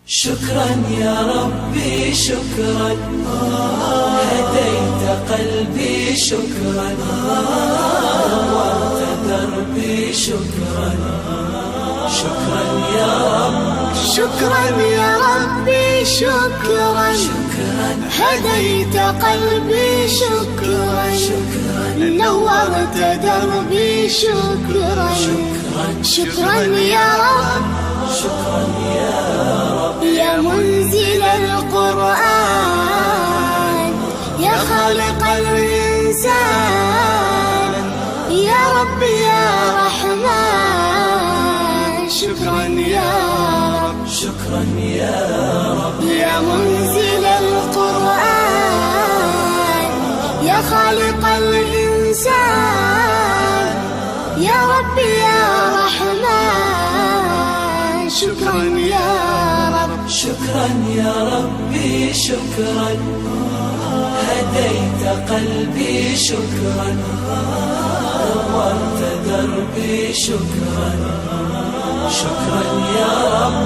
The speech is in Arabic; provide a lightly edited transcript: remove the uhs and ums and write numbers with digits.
شكرا يا ربي شكرا، هديت قلبي شكرا، نورت دربي شكرا. شكرا يا رب، شكرا يا ربي شكرا، هديت قلبي شكرا، نورت دربي شكرا. شكرا يا رب، شكرا يا رب، يا منزل القرآن، يا خالق الإنسان، يا رب يا رحمن. شكرا يا رب، شكرا يا رب، يا منزل القرآن، يا خالق الإنسان، يا رب يا رحمن. شكرا يا رب، شكرا يا ربي شكرا، هديت قلبي شكرا، نورت دربي شكرا. شكرا يا رب،